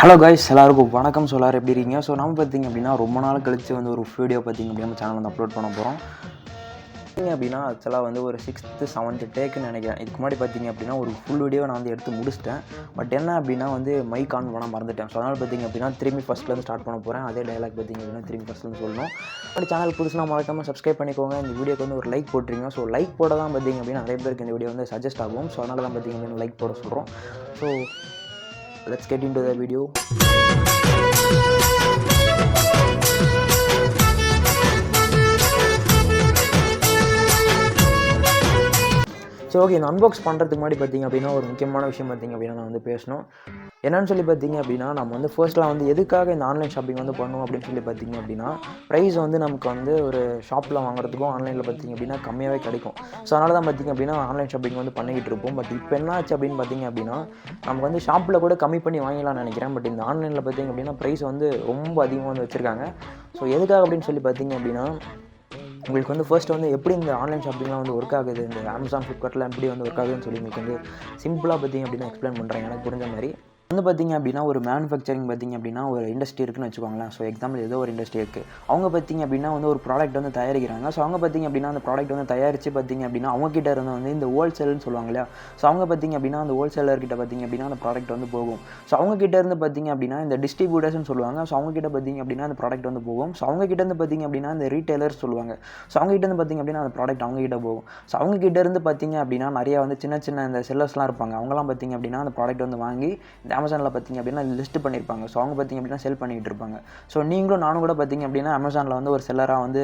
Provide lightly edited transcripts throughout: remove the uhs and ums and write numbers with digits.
Hello guys, எல்லாருக்கும் வணக்கம். சொல்லார் எப்படி இருக்கீங்க? ஸோ நம்ம பார்த்திங்க அப்படின்னா ரொம்ப நாள் கழித்து வந்து ஒரு வீடியோ பார்த்திங்க அப்படின்னா சேனல் வந்து அப்லோட் பண்ண போகிறோம். பார்த்திங்க அப்படின்னா ஆக்சுவலாக வந்து ஒரு 6th 7th டேக்குன்னு நினைக்கிறேன். இதுக்கு முன்னாடி பார்த்திங்க அப்படின்னா ஒரு ஃபுல் வீடியோ நான் வந்து எடுத்து முடிச்சிட்டேன். பட் என்ன அப்படின்னா வந்து மைக் ஆன் பண்ண மறந்துட்டேன். ஸோ அதனால் பார்த்திங்க அப்படின்னா திரும்பி ஃபஸ்ட்லேருந்து ஸ்டார்ட் பண்ண போகிறேன். அதே டைலாக் பார்த்திங்க அப்படின்னா திரும்பி ஃபஸ்ட்லேருந்து சொல்லணும். அப்படி சேனல் புதுசுனா மறக்காமல் சப்ஸ்கிரைப் பண்ணிக்கோங்க. இந்த வீடியோக்கு வந்து ஒரு லைக் போட்டுருங்க. ஸோ லைக் போட தான் பார்த்திங்க அப்படின்னா நிறைய பேருக்கு இந்த வீடியோ வந்து சஜஸ்ட் ஆகும். ஸோ அதனால தான் பார்த்திங்க அப்படின்னா லைக் போட சொல்கிறோம். So let's get into the video. So okay, இந்த அன்பாக்ஸ் பண்ணுறதுக்கு முன்னாடி பார்த்திங்க அப்படின்னா ஒரு முக்கியமான விஷயம் பார்த்திங்க அப்படின்னா நான் வந்து பேசணும். என்னன்னு சொல்லி பார்த்திங்க அப்படின்னா நம்ம வந்து ஃபர்ஸ்ட்லாம் வந்து எதுக்காக இந்த ஆன்லைன் ஷாப்பிங் வந்து பண்ணுவோம் அப்படின்னு சொல்லி பார்த்திங்க அப்படின்னா ப்ரைஸ் வந்து நமக்கு வந்து ஒரு ஷாப்பில் வாங்குறதுக்கும் ஆன்லைனில் பார்த்திங்க அப்படின்னா கம்மியாகவே கிடைக்கும். ஸோ அதனால தான் பார்த்திங்க அப்படின்னா ஆன்லைன் ஷாப்பிங் வந்து பண்ணிக்கிட்டு இருப்போம். பட் இப்போ என்ன ஆச்சு அப்படின்னு பார்த்திங்க அப்படின்னா நமக்கு வந்து ஷாப்பில் கூட கம்மி பண்ணி வாங்கலாம்னு நினைக்கிறேன். பட் இந்த ஆன்லைனில் பார்த்திங்க அப்படின்னா ப்ரைஸ் வந்து ரொம்ப அதிகமாக வந்து வச்சுருக்காங்க. ஸோ எதுக்காக அப்படின்னு சொல்லி பார்த்திங்க அப்படின்னா உங்களுக்கு வந்து ஃபர்ஸ்ட் வந்து எப்படி இந்த ஆன்லைன் ஷாப்பிங்லாம் வந்து ஒர்க் ஆகுது, இந்த Amazon Flipkartலாம் எப்படி வந்து ஒர்க் ஆகுதுன்னு சொல்லி உங்களுக்கு வந்து சிம்பிளாக பார்த்திங்க அப்படின்னா எக்ஸ்பிளைன் பண்ணுறேன் எனக்கு புரிஞ்ச மாதிரி. வந்து பார்த்திங்க அப்படின்னா ஒரு மேனுஃபேக்சரிங் பார்த்திங்க அப்படின்னா ஒரு இண்டஸ்ட்ரி இருக்குன்னு வச்சுக்கோங்களேன். ஸோ எக்ஸாம்பிள் ஏதோ ஒரு இண்டஸ்ட்ரி இருக்குது. அவங்க பார்த்திங்க அப்படின்னா வந்து ஒரு ப்ராடக்ட் வந்து தயாரிக்கிறாங்க. ஸோ அவங்க பார்த்திங்க அப்படின்னா அந்த ப்ராடக்ட் வந்து தயாரித்து பார்த்திங்க அப்படின்னா அவங்ககிட்ட இருந்து வந்து இந்த ஹோல்சேல்னு சொல்லுவாங்க இல்லையா. ஸோ அவங்க பார்த்திங்க அப்படின்னா அந்த ஹோல்சேலர்கிட்ட பார்த்திங்க அப்படின்னா அந்த ப்ராடக்ட் வந்து போகும். ஸோ அவங்ககிட்ட இருந்து பார்த்திங்க அப்படின்னா இந்த டிஸ்ட்ரிபியூட்டர்ஸ்னு சொல்லுவாங்க. ஸோ அவங்ககிட்ட பார்த்திங்க அப்படின்னா அந்த ப்ராடக்ட் வந்து போகும். ஸோ அவங்ககிட்ட இருந்து பார்த்திங்க அப்படின்னா இந்த ரீட்டைலர்ஸ் சொல்லுவாங்க. ஸோ அவங்ககிட்ட இருந்து பார்த்திங்க அப்படின்னா அந்த ப்ராடக்ட் அவங்ககிட்ட போகும். ஸோ அவங்ககிட்ட இருந்து பார்த்திங்க அப்படின்னா நிறையா வந்து சின்ன சின்ன இந்த செல்லர்ஸ்லாம் இருப்பாங்க. அவங்களாம் பார்த்திங்க அப்படின்னா அந்த ப்ராடக்ட் வந்து வாங்கி இந்த Amazonல பார்த்திங்க அப்படின்னா லிஸ்ட் பண்ணியிருப்பாங்க. ஸோ அவங்க பார்த்திங்க அப்படின்னா செல் பண்ணிகிட்டு இருப்பாங்க. ஸோ நீங்களும் நானும் கூட பார்த்திங்க அப்படின்னா Amazonல வந்து ஒரு செல்லராக வந்து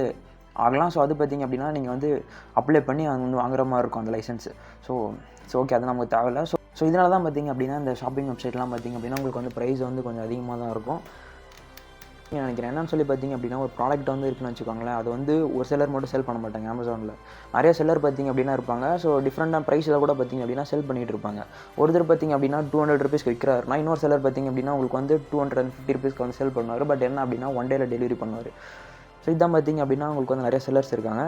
ஆகலாம். ஸோ அது பார்த்திங்க அப்படின்னா நீங்கள் வந்து அப்ளை பண்ணி அது வந்து வாங்குற மாதிரி இருக்கும் அந்த லைசன்ஸு. ஸோ ஓகே, அது நமக்கு தேவையில்லை. ஸோ இதனால தான் பார்த்திங்க அப்படின்னா இந்த ஷாப்பிங் வெப்சைட்லாம் பார்த்திங்க அப்படின்னா உங்களுக்கு வந்து ப்ரைஸ் வந்து கொஞ்சம் அதிகமாக தான் இருக்கும் நினைக்கிறேன். என்னன்னு சொல்லி பார்த்திங்க அப்படின்னா ஒரு ப்ராடக்ட் வந்து இருக்குன்னு வச்சுக்கோங்களேன். அது வந்து ஒரு செல்லர் மட்டும் செல் பண்ண மாட்டாங்க. Amazonல நிறைய செல்லர் பார்த்திங்க அப்படின்னா இருப்பாங்க. ஸோ டிஃப்ரெண்டான ப்ரைஸில் கூட பார்த்திங்க அப்படின்னா செல் பண்ணிகிட்டு இருப்பாங்க. ஒருத்தர் பார்த்திங்க அப்படின்னா 200 rupees விற்கிறாருனா இன்னொரு செல்லர் பார்த்திங்க அப்படின்னா உங்களுக்கு வந்து 250 rupees வந்து செல் பண்ணுவார். பட் என்ன அப்படின்னா 1 dayல டெலிவரி பண்ணுவார். ஸோ இதுதான் பார்த்திங்க அப்படின்னா உங்களுக்கு வந்து நிறைய செல்லர்ஸ் இருக்காங்க.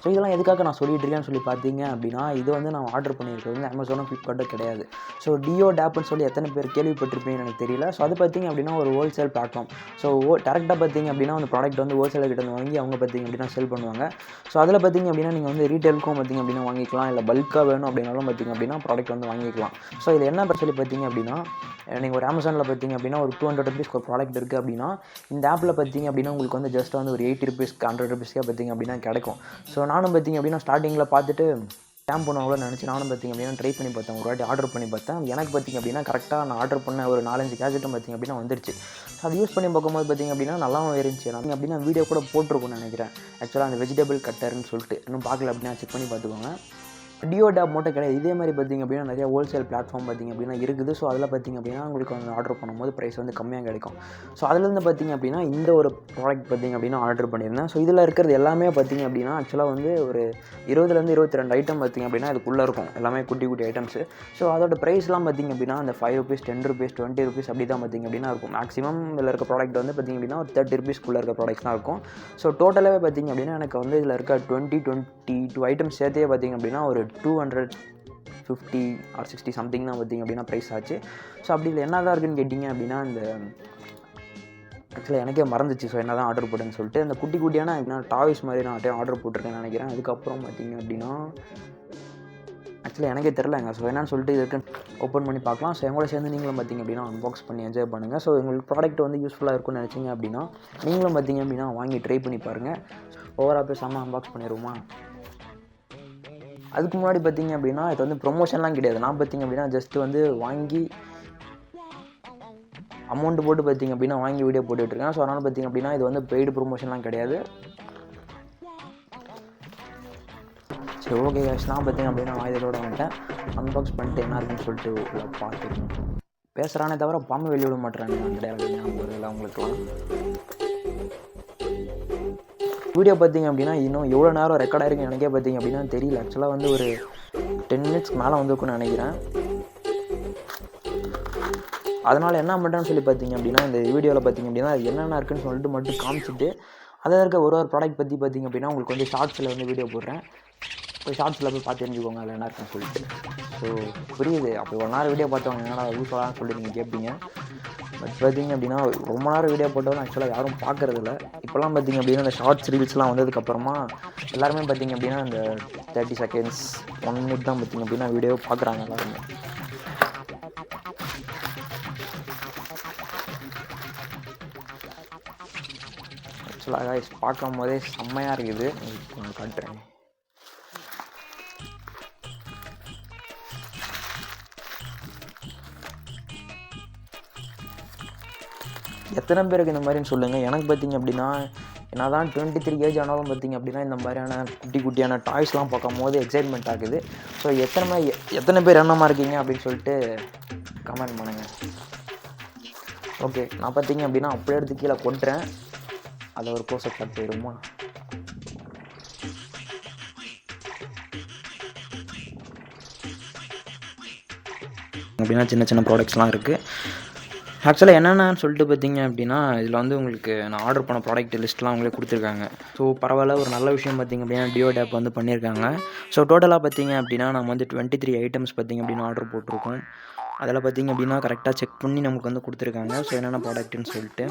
ஸோ இதெல்லாம் எதுக்காக நான் சொல்லிட்டு இருக்கேன்னு சொல்லி பார்த்தீங்க அப்படின்னா இது வந்து நான் ஆர்டர் பண்ணியிருக்கிறது வந்து Amazon Flipkartடும் கிடையாது. ஸோ DoDAPன்னு சொல்லி எத்தனை பேர் கேள்விப்பட்டிருப்பீங்கன்னு எனக்கு தெரியல. ஸோ அது பார்த்திங்க அப்படின்னா ஒரு ஹோல்சேல் பிளாட்ஃபார்ம். ஸோ டேரெக்டாக பார்த்திங்க அப்படின்னா அந்த ப்ராடக்ட் வந்து ஹோல்சேலர்கிட்ட வாங்கி அவங்க பார்த்திங்க அப்படின்னா செல் பண்ணுவாங்க. ஸோ அதில் பார்த்திங்க அப்படின்னா நீங்கள் வந்து ரீட்டெயிலுக்கும் பார்த்திங்க அப்படின்னா வாங்கிக்கலாம். இல்லை பல்காக வேணும் அப்படின்னாலும் பார்த்திங்க அப்படின்னா ப்ராடக்ட் வந்து வாங்கிக்கலாம். ஸோ இதில் என்ன சொல்லி பார்த்திங்க அப்படின்னா நீங்கள் ஒரு Amazonல பார்த்திங்க அப்படின்னா ஒரு 200 rupees ஒரு ப்ராடக்ட் இருக்குது அப்படின்னா இந்த ஆப்பில் பார்த்திங்க அப்படின்னா உங்களுக்கு வந்து ஜஸ்ட் வந்து ஒரு 80 rupees 100 rupees பார்த்திங்க அப்படின்னா கிடைக்கும். ஸோ நானும் பார்த்திங்க அப்படின்னா ஸ்டார்டிங்கில் பார்த்துட்டு ஸ்கேம் பண்ணுவாங்களோ நினச்சி நானும் பார்த்திங்க அப்படின்னா ட்ரை பண்ணி பார்த்தேன். ஒரு வாட்டி ஆர்டர் பண்ணி பார்த்தேன். எனக்கு பார்த்திங்க அப்படின்னா கரெக்டாக நான் ஆர்டர் பண்ண ஒரு 4-5 கேஜெட்டும் பார்த்திங்க அப்படின்னா வந்துருச்சு. அது யூஸ் பண்ணி பார்க்கும்போது பார்த்திங்க அப்படின்னா நல்லாவும் இருந்துச்சு. நான் அப்படின்னா வீடியோ கூட போட்டிருக்குன்னு நினைக்கிறேன். ஆக்சுவலாக அந்த வெஜிடபிள் கட்டர்னு சொல்லிட்டு இன்னும் பார்க்கல அப்படின்னா செக் பண்ணி பார்த்துக்கோங்க. DoDAP மட்டும் கிடையாது, இதே மாதிரி பார்த்திங்க அப்படின்னா நிறையா ஹோல்சேல் பிளாட்ஃபார்ம் பார்த்திங்க அப்படின்னா இருக்குது. ஸோ அதில் பார்த்திங்க அப்படின்னா உங்களுக்கு வந்து ஆர்டர் பண்ணும்போது ப்ரைஸ் வந்து கம்மியாக கிடைக்கும். ஸோ அதுலேருந்து பார்த்திங்க அப்படின்னா இந்த ஒரு ப்ராடக்ட் பார்த்திங்க அப்படின்னா ஆர்டர் பண்ணியிருந்தேன். ஸோ இதில் இருக்கிறது எல்லாமே பார்த்திங்க அப்படின்னா ஆக்சுவலாக வந்து ஒரு 20 22 ஐட்டம் பார்த்திங்க அப்படின்னா இதுக்குள்ளே இருக்கும். எல்லாமே குட்டி குட்டி ஐட்டம்ஸு. ஸோ அதோட ப்ரைஸ்லாம் பார்த்திங்க அப்படின்னா அந்த 5 rupees 10 rupees 20 rupees அப்படி தான் பார்த்திங்க அப்படின்னா இருக்கும். மேக்ஸிமம் இதில் இருக்க ப்ராடக்ட் வந்து பார்த்திங்க அப்படின்னா ஒரு 30 rupees இருக்க ப்ராடக்ட்ஸ் தான் இருக்கும். ஸோ டோட்டலாகவே பார்த்திங்க அப்படின்னா எனக்கு வந்து இதில் இருக்க 22 ஐட்டம்ஸ் சேர்த்தே பார்த்திங்க அப்படின்னா ஒரு 250 or 60 சம்திங் தான் பார்த்திங்க அப்படின்னா ப்ரைஸ் ஆச்சு. ஸோ அப்படி இல்லை என்ன தான் இருக்குன்னு கேட்டிங்க அப்படின்னா இந்த ஆக்சுவலாக எனக்கே மறந்துச்சு. ஸோ என்ன தான் ஆர்டர் போட்டேன்னு சொல்லிட்டு அந்த குட்டி குட்டியான டாய்ஸ் மாதிரி நான் ஆர்டர் போட்டிருக்கேன்னு நினைக்கிறேன். அதுக்கப்புறம் பார்த்திங்க அப்படின்னா ஆக்சுவலாக எனக்கே தெரிலங்க. ஸோ என்னன்னு சொல்லிட்டு இதுக்கு ஓப்பன் பண்ணி பார்க்கலாம். ஸோ எங்களோட சேர்ந்து நீங்களும் பார்த்திங்க அப்படின்னா அன்பாக்ஸ் பண்ணி என்ஜாய் பண்ணுங்கள். ஸோ உங்களுக்கு ப்ராடக்ட் வந்து யூஸ்ஃபுல்லாக இருக்கும்னு நினச்சிங்க அப்படின்னா நீங்களும் பார்த்திங்க அப்படின்னா வாங்கி ட்ரை பண்ணி பாருங்கள். ஓவராக பேசாமல் அன்பாக்ஸ் பண்ணிடுவோமா? அதுக்கு முன்னாடி பார்த்திங்க அப்படின்னா இது வந்து ப்ரொமோஷன்லாம் கிடையாது. நான் பார்த்திங்க அப்படின்னா ஜஸ்ட்டு வந்து வாங்கி அமௌண்ட்டு போட்டு பார்த்திங்க அப்படின்னா வாங்கி வீடியோ போட்டுட்ருக்கேன். ஸோ அதனால் பார்த்திங்க அப்படின்னா இது வந்து பெய்டு ப்ரொமோஷன்லாம் கிடையாது. சரி ஓகே கேஷ், நான் பார்த்திங்க அப்படின்னா இதோட வந்துட்டேன். அன்பாக்ஸ் பண்ணிட்டு என்ன இருக்குன்னு சொல்லிட்டு பார்த்துருக்கேன். பேசுகிறானே தவிர பாம்பு வெளியே விட மாட்டேறாங்க. அந்த டைலாக் ஒரு அவங்களுக்குலாம் வீடியோ பார்த்திங்க அப்படின்னா இன்னும் எவ்வளோ நேரம் ரெக்கார்ட் ஆகிருக்கு எனக்கே பார்த்திங்க அப்படின்னா தெரியல. ஆக்சுவலாக வந்து ஒரு 10 minutes மேலே வந்துருக்குன்னு நினைக்கிறேன். அதனால் என்ன பண்ணுறேன்னு சொல்லி பார்த்திங்க அப்படின்னா இந்த வீடியோவில் பார்த்திங்க அப்படின்னா என்னென்ன இருக்குன்னு சொல்லிட்டு மட்டும் காமிச்சிட்டு அதில் இருக்க ஒரு ப்ராடக்ட் பற்றி பார்த்திங்க அப்படின்னா உங்களுக்கு வந்து ஷார்ட்ஸில் வந்து வீடியோ போடுறேன். போய் ஷார்ட்ஸில் போய் பார்த்து தெரிஞ்சுக்கோங்க அதில் என்ன இருக்குன்னு சொல்லிட்டு. ஸோ புரியுது, அப்போ 1 hour வீடியோ பார்த்தவங்க என்னடா யூஸ்ஃபுல்லாக சொல்லிட்டு நீங்கள் கேட்பீங்க. பட் பார்த்திங்க அப்படின்னா ரொம்ப நேரம் வீடியோ போட்டாலும் ஆக்சுவலாக யாரும் பார்க்குறதில்ல. இப்போல்லாம் பார்த்திங்க அப்படின்னா இந்த ஷார்ட்ஸ் ரீல்ஸ்லாம் வந்ததுக்கப்புறமா எல்லாருமே பார்த்திங்க அப்படின்னா இந்த 30 செகண்ட்ஸ் 1 மினிட் தான் பார்த்திங்க அப்படின்னா வீடியோ பார்க்குறாங்க எல்லாருமே. ஆக்சுவலாக பார்க்கும் போதே செம்மையாக இருக்குது. உங்களுக்கு காட்டுறேன். எத்தனை பேருக்கு இந்த மாதிரின்னு சொல்லுங்கள். எனக்கு பார்த்திங்க அப்படின்னா என்ன தான் 23 ஏஜ் ஆனாலும் பார்த்திங்க அப்படின்னா இந்த மாதிரியான குட்டியான டாய்ஸ்லாம் பார்க்கும் போது எக்ஸைட்மெண்ட் ஆகுது. ஸோ எத்தனை பேர் என்னமா இருக்கீங்க அப்படின்னு சொல்லிட்டு கமெண்ட் பண்ணுங்கள். ஓகே, நான் பார்த்திங்க அப்படின்னா அப்படியே எடுத்து கீழே கொட்டுறேன். அதை ஒரு க்ளோஸப் ஷாட் போயிடுமா? அப்படின்னா சின்ன ப்ராடக்ட்ஸ்லாம் இருக்குது. ஆக்சுவலாக என்னென்னு சொல்லிட்டு பார்த்திங்க அப்படின்னா இதில் வந்து உங்களுக்கு நான் ஆர்டர் பண்ண ப்ராடக்ட் லிஸ்ட்லாம் அவங்களே கொடுத்துருக்காங்க. ஸோ பரவாயில்ல, ஒரு நல்ல விஷயம் பார்த்திங்க அப்படின்னா டியோட் ஆப் வந்து பண்ணியிருக்காங்க. ஸோ டோட்டலாக பார்த்திங்க அப்படின்னா நம்ம வந்து 23 ஐட்டம்ஸ் பார்த்திங்க அப்படின்னா ஆர்டர் போட்டிருக்கோம். அதில் பார்த்திங்க அப்படின்னா கரெக்டாக செக் பண்ணி நமக்கு வந்து கொடுத்துருக்காங்க. ஸோ என்னென்ன ப்ராடக்ட்டுன்னு சொல்லிட்டு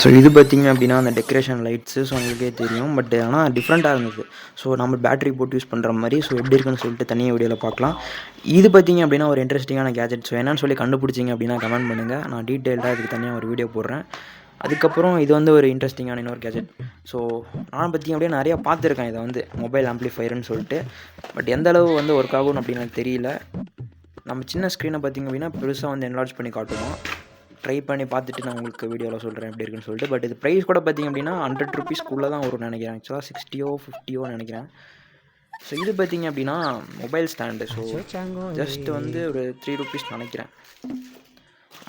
ஸோ இது பார்த்திங்க அப்படின்னா அந்த டெக்கரேஷன் லைட்ஸு. ஸோ உங்களுக்கே தெரியும். பட் ஆனால் டிஃப்ரெண்ட்டாக இருந்தது. ஸோ நம்ம பேட்டரி போட்டு யூஸ் பண்ணுற மாதிரி. ஸோ எப்படி இருக்குன்னு சொல்லிட்டு தனியாக வீடியோவில் பார்க்கலாம். இது பார்த்திங்க அப்படின்னா ஒரு இன்ட்ரெஸ்டிங்கான கேஜெட். ஸோ என்னன்னு சொல்லி கண்டுபிடிச்சிங்க அப்படின்னா கமெண்ட் பண்ணுங்கள். நான் டீட்டெயில்டாக இதுக்கு தனியாக ஒரு வீடியோ போடுறேன். அதுக்கப்புறம் இது வந்து ஒரு இன்ட்ரெஸ்டிங்கான இன்னொரு கேஜெட். ஸோ நான் பார்த்திங்க அப்படியே நிறையா பார்த்துருக்கேன் இதை வந்து மொபைல் ஆம்ப்ளிஃபயர்னு சொல்லிட்டு. பட் எந்த அளவு வந்து ஒர்க் ஆகும் அப்படின்னு எனக்கு தெரியல. நம்ம சின்ன ஸ்க்ரீனை பார்த்திங்க அப்படின்னா பெருசாக வந்து என்லார்ஜ் பண்ணி காட்டுவோம். ட்ரை பண்ணி பார்த்துட்டு நான் உங்களுக்கு வீடியோவில் சொல்கிறேன் எப்படி இருக்குன்னு சொல்லிட்டு. பட் இது ப்ரைஸ் கூட பார்த்திங்க அப்படின்னா 100 ருபீஸ்க்குள்ளே தான் வரும்னு நினைக்கிறேன். ஆக்சுவலாக 60 50 நினைக்கிறேன். ஸோ இது பார்த்திங்க அப்படின்னா மொபைல் ஸ்டாண்டு. ஸோ ஜஸ்ட் வந்து ஒரு 3 ருபீஸ் நினைக்கிறேன்.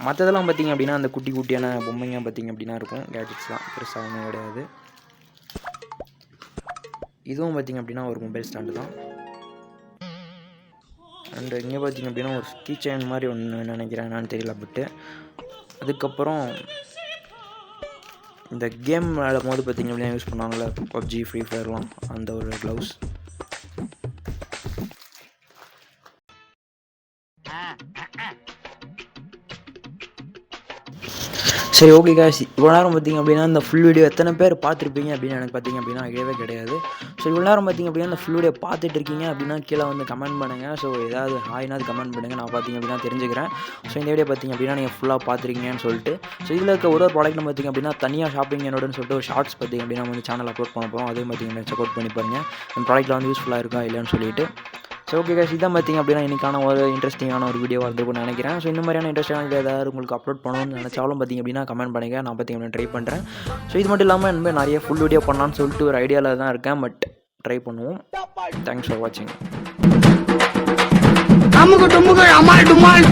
மற்றதெல்லாம் பார்த்திங்க அப்படின்னா அந்த குட்டியான பொம்மைங்க பார்த்திங்க அப்படின்னா இருக்கும். கேஜெட்ஸ்லாம் பெருசாக ஒன்றும் கிடையாது. இதுவும் பார்த்திங்க அப்படின்னா ஒரு மொபைல் ஸ்டாண்டு தான். அண்டு இங்கே பார்த்திங்க அப்படின்னா ஒரு கீ செயின் மாதிரி ஒன்று நினைக்கிறேன், என்னன்னு தெரியல. பட்டு அதுக்கப்புறம் இந்த கேம் விளையாடும் போது பார்த்திங்க அப்படின்னா யூஸ் பண்ணுவாங்களே PUBG ஃப்ரீ ஃபயர்லாம், அந்த ஒரு க்ளவுஸ். சரி, ஓகே காய்ஸ், இவ்வளோ நேரம் பார்த்திங்க அப்படின்னா இந்த ஃபுல் வீடியோ எத்தனை பேர் பார்த்துருப்பீங்க அப்படின்னு எனக்கு பார்த்திங்க அப்படின்னா ஐடியாவே கிடையாது. ஸோ இவ்வளோ நேரம் பார்த்திங்க அப்படின்னா இந்த ஃபுல் வீடியோ பார்த்துட்டு இருக்கீங்க அப்படின்னா கீழே வந்து கமெண்ட் பண்ணுங்கள். ஸோ ஏதாவது ஹாய்னாவது கமெண்ட் பண்ணுங்கள், நான் பார்த்திங்க அப்படின்னா தெரிஞ்சுக்கிறேன். ஸோ இந்த வீடியோ பார்த்திங்க அப்படின்னா நீங்கள் ஃபுல்லாக பார்த்துருக்கீங்கன்னு சொல்லிட்டு. ஸோ இதில் இருக்க ஒரு ப்ராடக்ட் பார்த்திங்க அப்படின்னா தனியாக ஷாப்பிங் என்னோடன்னு சொல்லிட்டு ஒரு ஷார்ட்ஸ் பார்த்திங்க அப்படின்னா வந்து சேனல் அப்லோட் பண்ண போகிறோம். அதையும் பார்த்திங்க செக் அவுட் பண்ணி பாருங்கள் அந்த ப்ராடக்ட்டில் வந்து யூஸ்ஃபுல்லாக இருக்கா இல்லையான்னு சொல்லிட்டு. ஸோ ஓகே காய்ஸ், இதான் பார்த்திங்க அப்படின்னா இன்றைக்கான ஒரு இன்ட்ரெஸ்டிங்கான ஒரு வீடியோவாக இருந்திருக்கும்னு நினைக்கிறேன். ஸோ இந்த மாதிரியான இன்ட்ரெஸ்டிங்கான வீடியோ ஏதாவது உங்களுக்கு அப்லோட் பண்ணணும்னு நினச்சாலும் பார்த்திங்க அப்படின்னா கமெண்ட் பண்ணுங்கள், நான் பார்த்திங்க அப்படின்னா ட்ரை பண்ணுறேன். ஸோ இது மட்டும் இல்லாமல் இனிமேல் நிறைய ஃபுல் வீடியோ பண்ணலான்னு சொல்லிட்டு ஒரு ஐடியாவில் தான் இருக்கேன். பட் ட்ரை பண்ணுவோம். தேங்க்ஸ் ஃபார் வாட்சிங். அமுகு டுமுகு அமால் டுமால்.